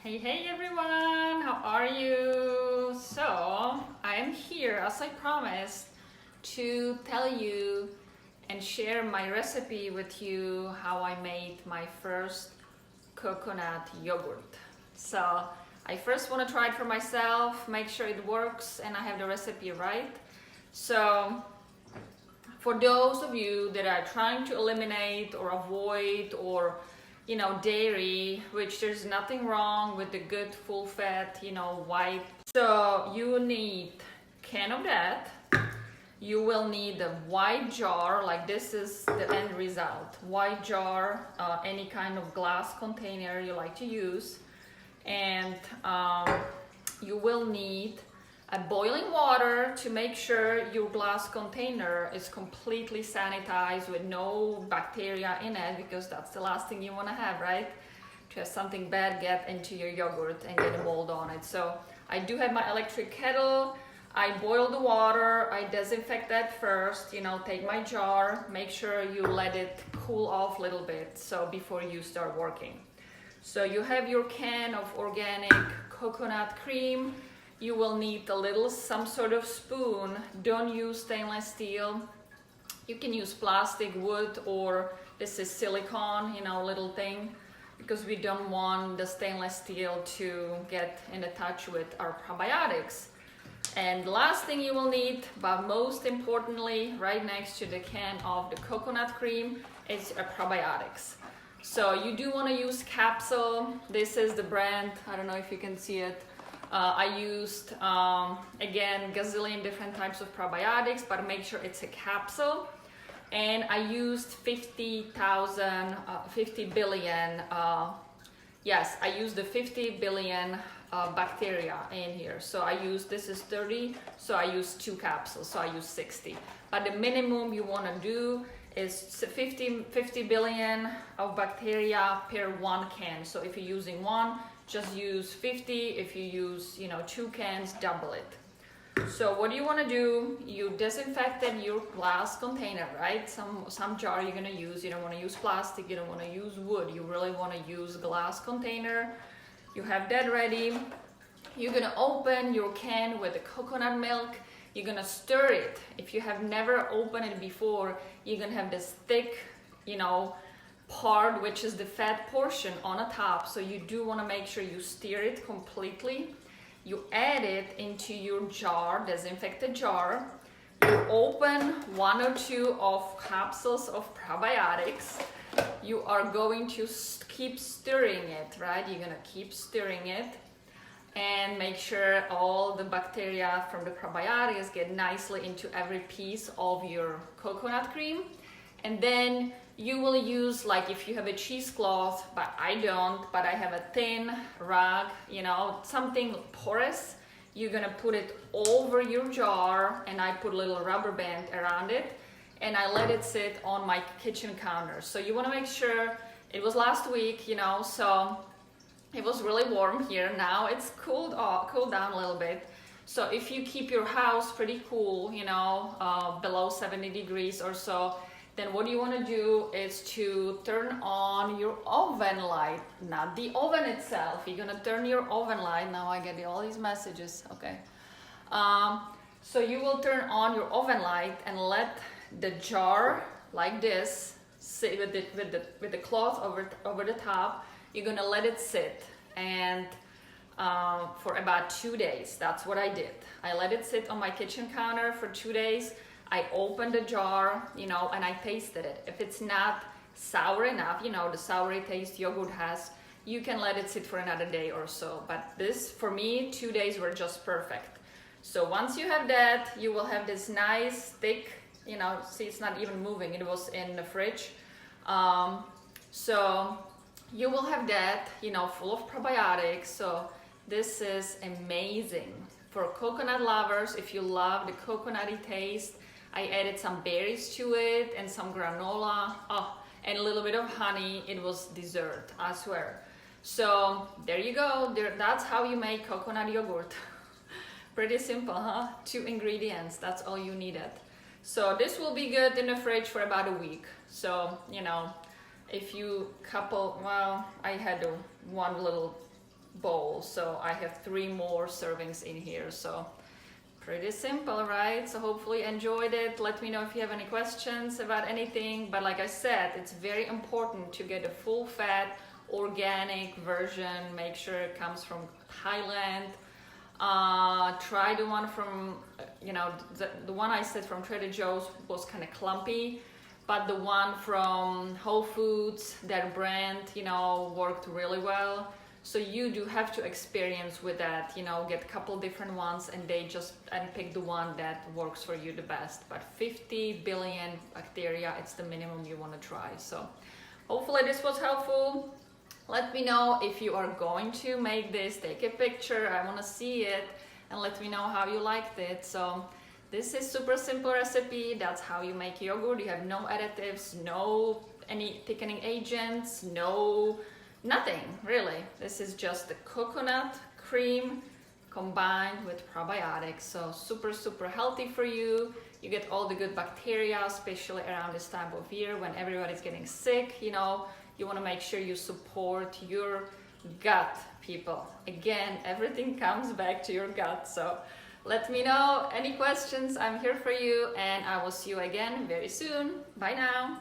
Hey everyone, how are you? So, I am here as I promised to tell you and share my recipe with you how I made my first coconut yogurt. So, I first want to try it for myself, make sure it works and I have the recipe right. So, for those of you that are trying to eliminate or avoid or dairy, which there's nothing wrong with the good full fat, white. So you need can of that. You will need a white jar, like this is the end result. White jar, any kind of glass container you like to use. And you will need a boiling water to make sure your glass container is completely sanitized with no bacteria in it, because that's the last thing you want to have, right? To have something bad get into your yogurt and get a mold on it. So I do have my electric kettle. I boil the water, I disinfect that first, take my jar, make sure you let it cool off a little bit so before you start working. So you have your can of organic coconut cream. You will need some sort of spoon. Don't use stainless steel. You can use plastic, wood, or this is silicone, little thing, because we don't want the stainless steel to get in touch with our probiotics. And the last thing you will need, but most importantly, right next to the can of the coconut cream, is a probiotics. So you do want to use capsule. This is the brand, I don't know if you can see it. I used, again, gazillion different types of probiotics, but make sure it's a capsule. And I used 50 billion, yes, I used the 50 billion bacteria in here. So this is 30, so I used 2 capsules, so I used 60. But the minimum you want to do is 50 billion of bacteria per 1 can. So if you're using 1, just use 50. If you use 2 cans, double it. So what you want to do, you disinfected your glass container, right? Some jar you're going to use. You don't want to use plastic, you don't want to use wood, you really want to use glass container. You have that ready. You're going to open your can with the coconut milk. You're going to stir it. If you have never opened it before, you're going to have this thick, part, which is the fat portion on the top. So you do want to make sure you stir it completely. You add it into your jar, disinfected jar. You open 1 or 2 of capsules of probiotics. You are going to keep stirring it, right? You're going to keep stirring it and make sure all the bacteria from the probiotics get nicely into every piece of your coconut cream. And then you will use, like if you have a cheesecloth, but I don't, but I have a thin rag, something porous, you're gonna put it over your jar, and I put a little rubber band around it, and I let it sit on my kitchen counter. So you wanna make sure, it was last week, so it was really warm here. Now it's cooled down a little bit. So if you keep your house pretty cool, below 70 degrees or so, then what you want to do is to turn on your oven light, not the oven itself. You're going to turn your oven light. Now I get all these messages. Okay. So you will turn on your oven light and let the jar like this sit with the cloth over the top. You're going to let it sit and for about 2 days. That's what I did. I let it sit on my kitchen counter for 2 days. I opened the jar, and I tasted it. If it's not sour enough, the sour taste yogurt has, you can let it sit for another day or so. But this, for me, 2 days were just perfect. So once you have that, you will have this nice, thick, see, it's not even moving. It was in the fridge. So you will have that, full of probiotics. So this is amazing. For coconut lovers, if you love the coconutty taste, I added some berries to it and some granola, and a little bit of honey. It was dessert, I swear. So there you go. That's how you make coconut yogurt. Pretty simple, huh? 2 ingredients, that's all you needed. So this will be good in the fridge for about a week. So, if you couple, well, I had one little bowl. So I have 3 more servings in here. So pretty simple, right? So hopefully you enjoyed it. Let me know if you have any questions about anything. But like I said, it's very important to get a full fat, organic version. Make sure it comes from Thailand. Try the one from, the one I said from Trader Joe's was kind of clumpy. But the one from Whole Foods, their brand, worked really well. So you do have to experience with that, get a couple different ones and pick the one that works for you the best. But 50 billion bacteria, it's the minimum you want to try. So hopefully this was helpful. Let me know if you are going to make this, take a picture, I want to see it, and let me know how you liked it. So this is super simple recipe. That's how you make yogurt. You have no additives, no any thickening agents, nothing really. This is just the coconut cream combined with probiotics. So super healthy for you. You get all the good bacteria, especially around this time of year when everybody's getting sick. You want to make sure you support your gut, people. Again, everything comes back to your gut. So let me know any questions. I'm here for you, and I will see you again very soon. Bye now.